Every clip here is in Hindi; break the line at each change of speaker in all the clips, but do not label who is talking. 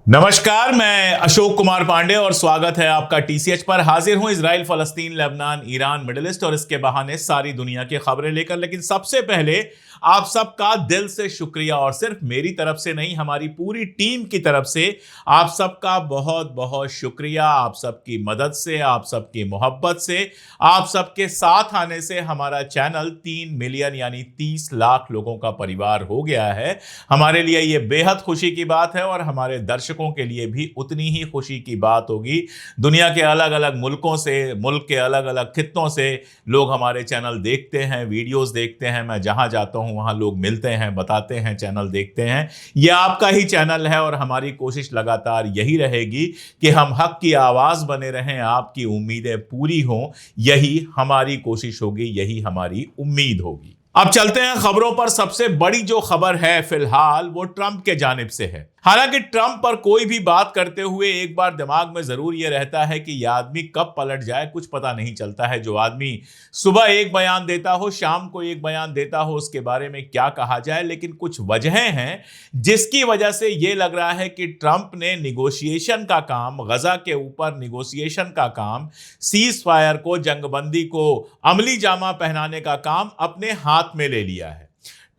नमस्कार, मैं अशोक कुमार पांडे और स्वागत है आपका टीसीएच पर। हाजिर हूं इजराइल, फलस्तीन, लेबनान, ईरान, मिडिल ईस्ट और इसके बहाने सारी दुनिया की खबरें लेकर। लेकिन सबसे पहले आप सबका दिल से शुक्रिया, और सिर्फ मेरी तरफ से नहीं, हमारी पूरी टीम की तरफ से आप सबका बहुत बहुत शुक्रिया। आप सबकी मदद से, आप सबकी मोहब्बत से, आप सबके साथ आने से हमारा चैनल 3 मिलियन यानी 30 लाख लोगों का परिवार हो गया है। हमारे लिए यह बेहद खुशी की बात है और हमारे दर्शकों के लिए भी उतनी ही खुशी की बात होगी। दुनिया के अलग अलग मुल्कों से, मुल्क के अलग अलग खित्तों से लोग हमारे चैनल देखते हैं, वीडियोस देखते हैं। मैं जहां जाता हूं वहां लोग मिलते हैं, बताते हैं, चैनल देखते हैं। यह आपका ही चैनल है और हमारी कोशिश लगातार यही रहेगी कि हम हक की आवाज बने रहें, आपकी उम्मीदें पूरी हों। यही हमारी कोशिश होगी, यही हमारी उम्मीद होगी। अब चलते हैं खबरों पर। सबसे बड़ी जो खबर है फिलहाल वो ट्रंप के जानिब से है। हालांकि ट्रंप पर कोई भी बात करते हुए एक बार दिमाग में जरूर यह रहता है कि यह आदमी कब पलट जाए, कुछ पता नहीं चलता है। जो आदमी सुबह एक बयान देता हो, शाम को एक बयान देता हो, उसके बारे में क्या कहा जाए। लेकिन कुछ वजहें हैं जिसकी वजह से यह लग रहा है कि ट्रंप ने निगोशिएशन का काम, गजा के ऊपर निगोशिएशन का काम, सीज फायर को, जंगबंदी को अमली जामा पहनाने का काम अपने हाथ में ले लिया है।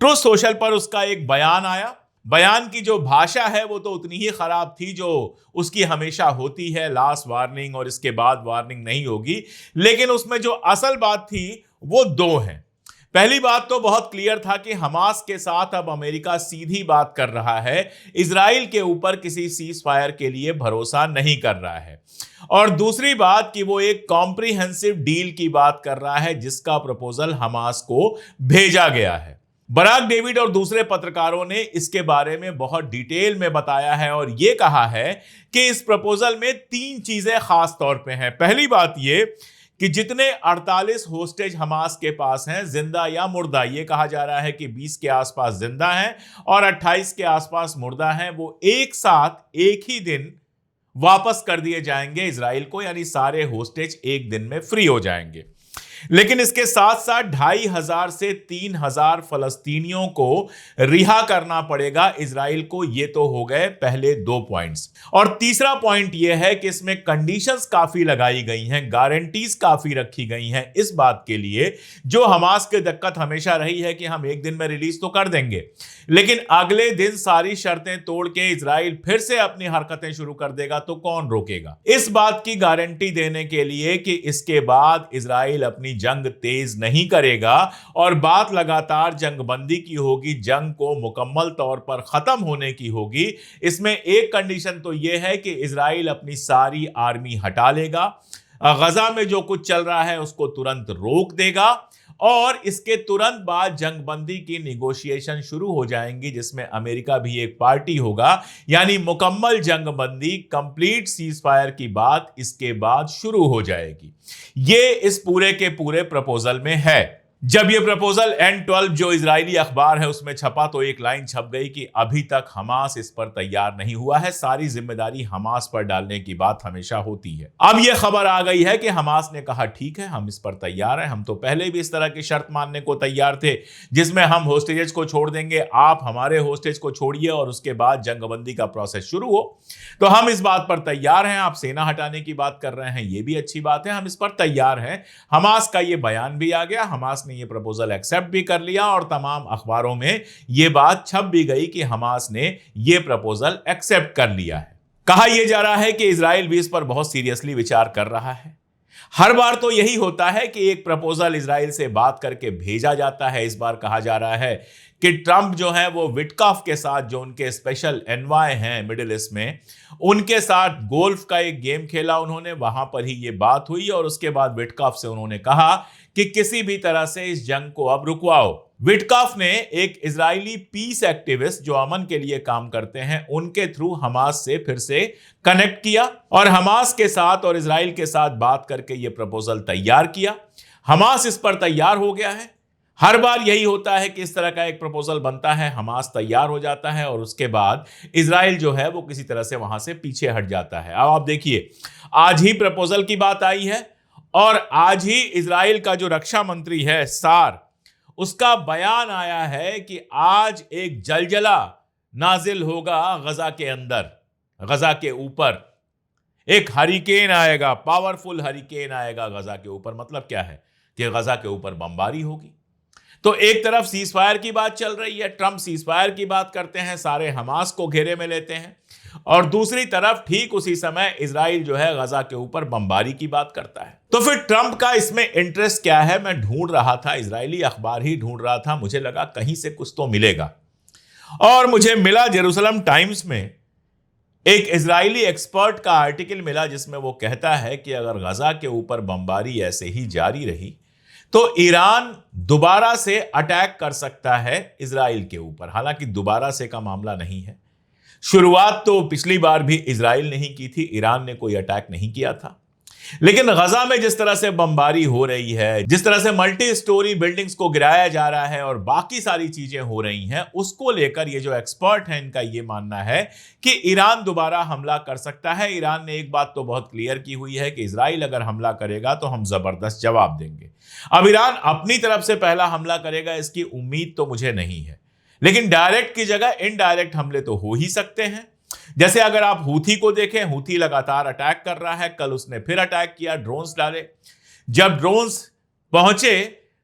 ट्रूथ सोशल पर उसका एक बयान आया। बयान की जो भाषा है वो तो उतनी ही खराब थी जो उसकी हमेशा होती है, लास्ट वार्निंग और इसके बाद वार्निंग नहीं होगी। लेकिन उसमें जो असल बात थी वो दो हैं। पहली बात तो बहुत क्लियर था कि हमास के साथ अब अमेरिका सीधी बात कर रहा है, इजराइल के ऊपर किसी सीज फायर के लिए भरोसा नहीं कर रहा है। और दूसरी बात कि वो एक कॉम्प्रिहेंसिव डील की बात कर रहा है जिसका प्रपोजल हमास को भेजा गया है। बराक डेविड और दूसरे पत्रकारों ने इसके बारे में बहुत डिटेल में बताया है और यह कहा है कि इस प्रपोजल में 3 चीजें खास तौर पे हैं। पहली बात यह कि जितने 48 होस्टेज हमास के पास हैं, जिंदा या मुर्दा, यह कहा जा रहा है कि 20 के आसपास जिंदा हैं और 28 के आसपास मुर्दा हैं, वो एक साथ एक ही दिन वापस कर दिए जाएंगे इजराइल को, यानी सारे होस्टेज एक दिन में फ्री हो जाएंगे। लेकिन इसके साथ साथ 2500 से 3000 फलस्तीनियों को रिहा करना पड़ेगा इजराइल को। ये तो हो गए पहले 2 पॉइंट्स। और तीसरा पॉइंट यह है कि इसमें कंडीशंस काफी लगाई गई हैं, गारंटीज काफी रखी गई हैं इस बात के लिए। जो हमास की दिक्कत हमेशा रही है कि हम एक दिन में रिलीज तो कर देंगे, लेकिन अगले दिन सारी शर्तें तोड़ के इजराइल फिर से अपनी हरकतें शुरू कर देगा तो कौन रोकेगा। इस बात की गारंटी देने के लिए कि इसके बाद इजराइल अपनी जंग तेज नहीं करेगा और बात लगातार जंगबंदी की होगी, जंग को मुकम्मल तौर पर खत्म होने की होगी। इसमें एक कंडीशन तो यह है कि इजराइल अपनी सारी आर्मी हटा लेगा, गजा में जो कुछ चल रहा है उसको तुरंत रोक देगा और इसके तुरंत बाद जंगबंदी की निगोशिएशन शुरू हो जाएंगी जिसमें अमेरिका भी एक पार्टी होगा। यानी मुकम्मल जंगबंदी, कंप्लीट सीज फायर की बात इसके बाद शुरू हो जाएगी। ये इस पूरे के पूरे प्रपोजल में है। जब यह प्रपोजल N12 जो इजरायली अखबार है उसमें छपा तो एक लाइन छप गई कि अभी तक हमास इस पर तैयार नहीं हुआ है, सारी जिम्मेदारी हमास पर डालने की बात हमेशा होती है। अब यह खबर आ गई है कि हमास ने कहा ठीक है, हम इस पर तैयार हैं। हम तो पहले भी इस तरह की शर्त मानने को तैयार थे जिसमें हम होस्टेजेस को छोड़ देंगे, आप हमारे होस्टेज को छोड़िए और उसके बाद जंगबंदी का प्रोसेस शुरू हो। तो हम इस बात पर तैयार हैं। आप सेना हटाने की बात कर रहे हैं, यह भी अच्छी बात है, हम इस पर तैयार हैं। हमास का यह बयान भी आ गया, हमास ने यह प्रपोजल एक्सेप्ट भी कर लिया और तमाम अखबारों में यह बात छप भी गई कि हमास ने यह प्रपोजल एक्सेप्ट कर लिया है। कहा यह जा रहा है कि इजराइल भी इस पर बहुत सीरियसली विचार कर रहा है। हर बार तो यही होता है कि एक प्रपोजल इजराइल से बात करके भेजा जाता है। इस बार कहा जा रहा है कि ट्रंप जो है वो विटकॉफ के साथ, जो उनके स्पेशल एनवाय हैं मिडिल ईस्ट में, उनके साथ गोल्फ का एक गेम खेला उन्होंने, वहां पर ही ये बात हुई और उसके बाद विटकॉफ से उन्होंने कहा कि किसी भी तरह से इस जंग को अब रुकवाओ। विटकॉफ ने एक इजरायली पीस एक्टिविस्ट जो अमन के लिए काम करते हैं उनके थ्रू हमास से फिर से कनेक्ट किया और हमास के साथ और इजराइल के साथ बात करके यह प्रपोजल तैयार किया। हमास इस पर तैयार हो गया है। हर बार यही होता है कि इस तरह का एक प्रपोजल बनता है, हमास तैयार हो जाता है और उसके बाद इजराइल जो है वो किसी तरह से वहां से पीछे हट जाता है। अब आप देखिए, आज ही प्रपोजल की बात आई है और आज ही इजराइल का जो रक्षा मंत्री है सार, उसका बयान आया है कि आज एक जलजला नाजिल होगा गजा के अंदर। गजा के ऊपर एक हरिकेन आएगा, पावरफुल हरिकेन आएगा गजा के ऊपर। मतलब क्या है कि गजा के ऊपर बमबारी होगी। तो एक तरफ सीज फायर की बात चल रही है, ट्रंप सीज फायर की बात करते हैं, सारे हमास को घेरे में लेते हैं, और दूसरी तरफ ठीक उसी समय इजराइल जो है गजा के ऊपर बमबारी की बात करता है। तो फिर ट्रंप का इसमें इंटरेस्ट क्या है? मैं ढूंढ रहा था, इजरायली अखबार ही ढूंढ रहा था, मुझे लगा कहीं से कुछ तो मिलेगा, और मुझे मिला जेरूसलम टाइम्स में एक इजरायली एक्सपर्ट का आर्टिकल मिला, जिसमें वो कहता है कि अगर गजा के ऊपर बमबारी ऐसे ही जारी रही तो ईरान दोबारा से अटैक कर सकता है इजराइल के ऊपर। हालांकि दोबारा से का मामला नहीं है, शुरुआत तो पिछली बार भी इजराइल ने ही की थी, ईरान ने कोई अटैक नहीं किया था। लेकिन गजा में जिस तरह से बमबारी हो रही है, जिस तरह से मल्टी स्टोरी बिल्डिंग्स को गिराया जा रहा है और बाकी सारी चीजें हो रही हैं, उसको लेकर ये जो एक्सपर्ट है इनका ये मानना है कि ईरान दोबारा हमला कर सकता है। ईरान ने एक बात तो बहुत क्लियर की हुई है कि इजराइल अगर हमला करेगा तो हम जबरदस्त जवाब देंगे। अब ईरान अपनी तरफ से पहला हमला करेगा इसकी उम्मीद तो मुझे नहीं है, लेकिन डायरेक्ट की जगह इनडायरेक्ट हमले तो हो ही सकते हैं। जैसे अगर आप हूथी को देखें, हूथी लगातार अटैक कर रहा है, कल उसने फिर अटैक किया, ड्रोन्स डाले। जब ड्रोन्स पहुंचे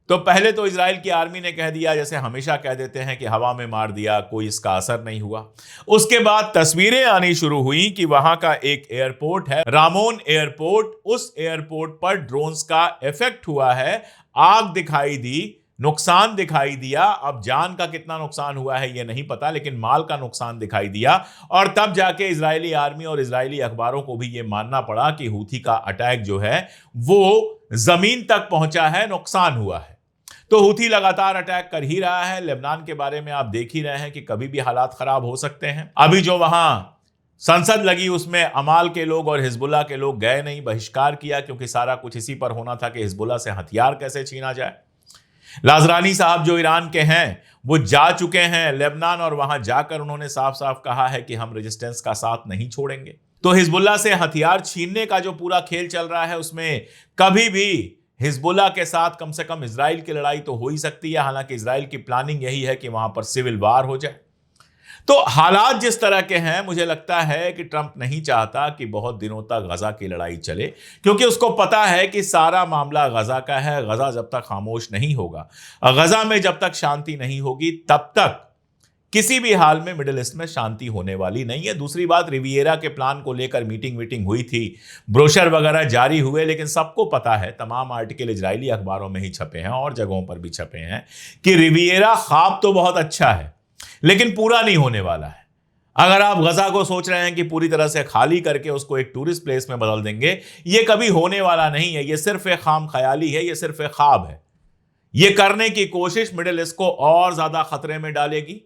तो पहले तो इजराइल की आर्मी ने कह दिया, जैसे हमेशा कह देते हैं कि हवा में मार दिया, कोई इसका असर नहीं हुआ। उसके बाद तस्वीरें आनी शुरू हुई कि वहां का एक एयरपोर्ट है, रामोन एयरपोर्ट, उस एयरपोर्ट पर ड्रोन्स का इफेक्ट हुआ है, आग दिखाई दी, नुकसान दिखाई दिया। अब जान का कितना नुकसान हुआ है यह नहीं पता, लेकिन माल का नुकसान दिखाई दिया, और तब जाके इजरायली आर्मी और इजरायली अखबारों को भी यह मानना पड़ा कि हूथी का अटैक जो है वो जमीन तक पहुंचा है, नुकसान हुआ है। तो हूथी लगातार अटैक कर ही रहा है। लेबनान के बारे में आप देख ही रहे हैं कि कभी भी हालात खराब हो सकते हैं। अभी जो वहां संसद लगी उसमें अमाल के लोग और हिजबुल्लाह के लोग गए नहीं, बहिष्कार किया, क्योंकि सारा कुछ इसी पर होना था कि हिजबुल्लाह से हथियार कैसे छीना जाए। लाजरानी साहब जो ईरान के हैं वो जा चुके हैं लेबनान, और वहां जाकर उन्होंने साफ साफ कहा है कि हम रेजिस्टेंस का साथ नहीं छोड़ेंगे। तो हिजबुल्लाह से हथियार छीनने का जो पूरा खेल चल रहा है, उसमें कभी भी हिजबुल्लाह के साथ कम से कम इजराइल की लड़ाई तो हो ही सकती है। हालांकि इजराइल की प्लानिंग यही है कि वहां पर सिविल वार हो जाए। तो हालात जिस तरह के हैं, मुझे लगता है कि ट्रंप नहीं चाहता कि बहुत दिनों तक गजा की लड़ाई चले, क्योंकि उसको पता है कि सारा मामला गजा का है। गजा जब तक खामोश नहीं होगा, गजा में जब तक शांति नहीं होगी, तब तक किसी भी हाल में मिडिल ईस्ट में शांति होने वाली नहीं है। दूसरी बात, रिविएरा के प्लान को लेकर मीटिंग हुई थी, ब्रोशर वगैरह जारी हुए, लेकिन सबको पता है, तमाम आर्टिकल इजरायली अखबारों में ही छपे हैं और जगहों पर भी छपे हैं, कि रिविएरा ख्वाब तो बहुत अच्छा है लेकिन पूरा नहीं होने वाला है। अगर आप गजा को सोच रहे हैं कि पूरी तरह से खाली करके उसको एक टूरिस्ट प्लेस में बदल देंगे, यह कभी होने वाला नहीं है। यह सिर्फ एक खाम ख्याली है, यह सिर्फ एक ख्वाब है। यह करने की कोशिश मिडिल ईस्ट को और ज्यादा खतरे में डालेगी,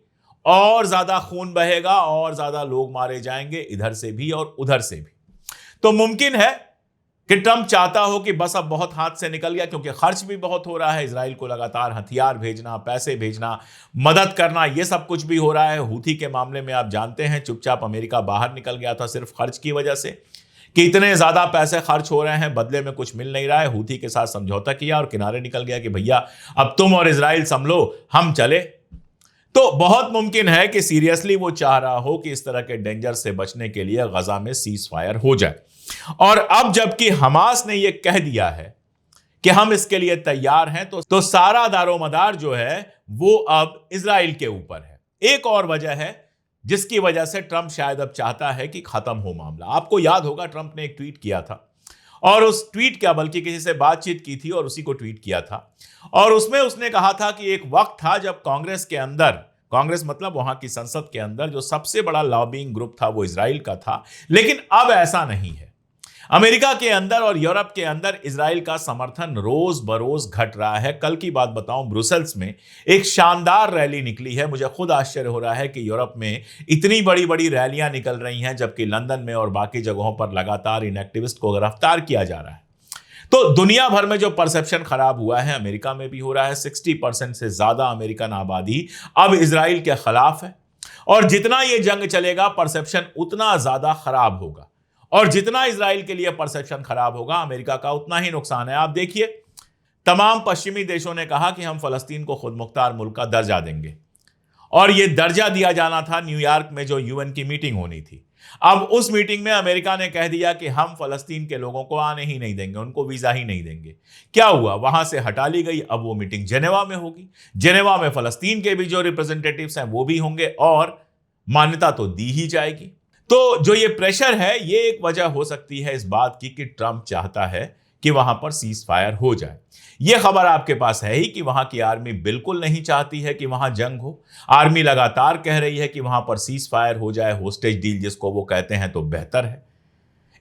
और ज्यादा खून बहेगा, और ज्यादा लोग मारे जाएंगे, इधर से भी और उधर से भी। तो मुमकिन है कि ट्रंप चाहता हो कि बस अब बहुत हाथ से निकल गया, क्योंकि खर्च भी बहुत हो रहा है, इजराइल को लगातार हथियार भेजना, पैसे भेजना, मदद करना, यह सब कुछ भी हो रहा है। हूथी के मामले में आप जानते हैं, चुपचाप अमेरिका बाहर निकल गया था सिर्फ खर्च की वजह से, कि इतने ज्यादा पैसे खर्च हो रहे हैं, बदले में कुछ मिल नहीं रहा है। हूथी के साथ समझौता किया और किनारे निकल गया कि भैया अब तुम और इजराइल संभलो, हम चले। तो बहुत मुमकिन है कि सीरियसली वो चाह रहा हो कि इस तरह के डेंजर से बचने के लिए गजा में सीज फायर हो जाए। और अब जबकि हमास ने यह कह दिया है कि हम इसके लिए तैयार हैं, तो सारा दारोमदार जो है वो अब इजराइल के ऊपर है। एक और वजह है जिसकी वजह से ट्रंप शायद अब चाहता है कि खत्म हो मामला। आपको याद होगा ट्रंप ने एक ट्वीट किया था, और उस ट्वीट क्या बल्कि किसी से बातचीत की थी और उसी को ट्वीट किया था, और उसमें उसने कहा था कि एक वक्त था जब कांग्रेस के अंदर, कांग्रेस मतलब वहां की संसद के अंदर जो सबसे बड़ा लॉबिंग ग्रुप था वो इजराइल का था, लेकिन अब ऐसा नहीं है। अमेरिका के अंदर और यूरोप के अंदर इजराइल का समर्थन रोज बरोज घट रहा है। कल की बात बताऊं, ब्रुसेल्स में एक शानदार रैली निकली है। मुझे खुद आश्चर्य हो रहा है कि यूरोप में इतनी बड़ी बड़ी रैलियां निकल रही हैं, जबकि लंदन में और बाकी जगहों पर लगातार इन एक्टिविस्ट को गिरफ्तार किया जा रहा है। तो दुनिया भर में जो परसेप्शन खराब हुआ है, अमेरिका में भी हो रहा है। 60% से ज्यादा अमेरिकन आबादी अब इजराइल के खिलाफ है, और जितना यह जंग चलेगा परसेप्शन उतना ज्यादा खराब होगा, और जितना इजराइल के लिए परसेप्शन खराब होगा, अमेरिका का उतना ही नुकसान है। आप देखिए, तमाम पश्चिमी देशों ने कहा कि हम फलस्तीन को खुद मुख्तार मुल्क का दर्जा देंगे, और यह दर्जा दिया जाना था न्यूयॉर्क में जो यूएन की मीटिंग होनी थी। अब उस मीटिंग में अमेरिका ने कह दिया कि हम फलस्तीन के लोगों को आने ही नहीं देंगे, उनको वीजा ही नहीं देंगे। क्या हुआ, वहां से हटा ली गई। अब वो मीटिंग जेनेवा में होगी। जेनेवा में फलस्तीन के भी जो रिप्रेजेंटेटिव्स हैं वो भी होंगे और मान्यता तो दी ही जाएगी। तो जो ये प्रेशर है, ये एक वजह हो सकती है इस बात की कि ट्रंप चाहता है कि वहां पर सीज फायर हो जाए। यह खबर आपके पास है ही कि वहां की आर्मी बिल्कुल नहीं चाहती है कि वहां जंग हो। आर्मी लगातार कह रही है कि वहां पर सीज फायर हो जाए, होस्टेज डील जिसको वो कहते हैं, तो बेहतर है।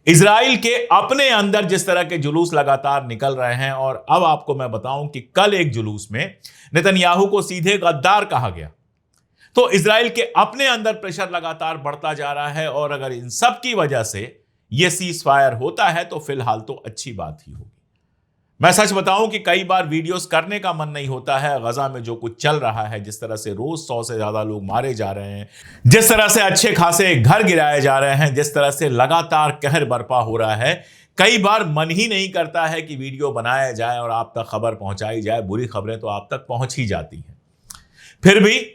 इजराइल के अपने अंदर जिस तरह के जुलूस लगातार निकल रहे हैं, और अब आपको मैं बताऊं कि कल एक जुलूस में नेतन्याहू को सीधे गद्दार कहा गया। तो इजराइल के अपने अंदर प्रेशर लगातार बढ़ता जा रहा है, और अगर इन सब की वजह से यह सीज फायर होता है तो फिलहाल तो अच्छी बात ही होगी। मैं सच बताऊं कि कई बार वीडियोस करने का मन नहीं होता है। गजा में जो कुछ चल रहा है, जिस तरह से रोज 100 से ज्यादा लोग मारे जा रहे हैं, जिस तरह से अच्छे खासे घर गिराए जा रहे हैं, जिस तरह से लगातार कहर बरपा हो रहा है, कई बार मन ही नहीं करता है कि वीडियो बनाया जाए और आप तक खबर पहुंचाई जाए। बुरी खबरें तो आप तक पहुंच ही जाती हैं। फिर भी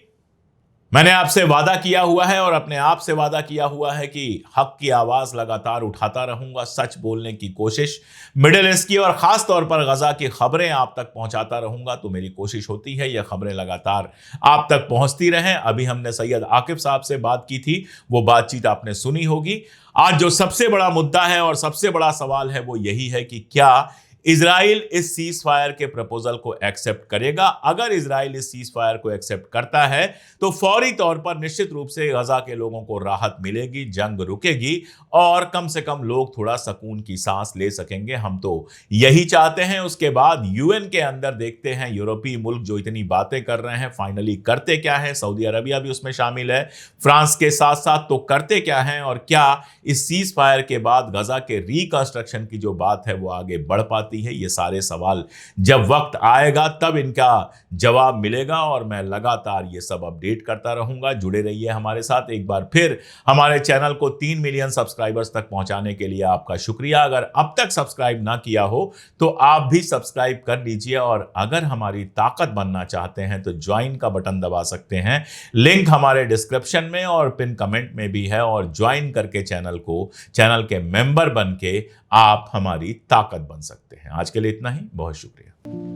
मैंने आपसे वादा किया हुआ है और अपने आप से वादा किया हुआ है कि हक की आवाज लगातार उठाता रहूंगा, सच बोलने की कोशिश, मिडिल ईस्ट की और खास तौर पर गजा की खबरें आप तक पहुंचाता रहूंगा। तो मेरी कोशिश होती है ये खबरें लगातार आप तक पहुंचती रहें। अभी हमने सैयद आकिब साहब से बात की थी, वो बातचीत आपने सुनी होगी। आज जो सबसे बड़ा मुद्दा है और सबसे बड़ा सवाल है वो यही है कि क्या इजराइल इस सीज फायर के प्रपोजल को एक्सेप्ट करेगा। अगर इजराइल इस सीज फायर को एक्सेप्ट करता है तो फौरी तौर पर निश्चित रूप से गजा के लोगों को राहत मिलेगी, जंग रुकेगी और कम से कम लोग थोड़ा सुकून की सांस ले सकेंगे। हम तो यही चाहते हैं। उसके बाद यूएन के अंदर देखते हैं यूरोपीय मुल्क जो इतनी बातें कर रहे हैं फाइनली करते क्या है। सऊदी अरबिया भी उसमें शामिल है, फ्रांस के साथ साथ, तो करते क्या है और क्या इस सीज फायर के बाद गजा के रिकंस्ट्रक्शन की जो बात है वो आगे बढ़ पाती है। ये सारे सवाल जब वक्त आएगा तब इनका जवाब मिलेगा और मैं लगातार ये सब अपडेट करता रहूंगा। जुड़े रहिए हमारे साथ। एक बार फिर हमारे चैनल को 3 मिलियन सब्सक्राइबर्स तक पहुंचाने के लिए आपका शुक्रिया। अगर अब तक सब्सक्राइब ना किया हो तो आप भी सब्सक्राइब कर लीजिए, और अगर हमारी ताकत बनना चाहते हैं तो ज्वाइन का बटन दबा सकते हैं। लिंक हमारे डिस्क्रिप्शन में और पिन कमेंट में भी है, और ज्वाइन करके चैनल के मेंबर बन के आप हमारी ताकत बन सकते हैं। आज के लिए इतना ही, बहुत शुक्रिया।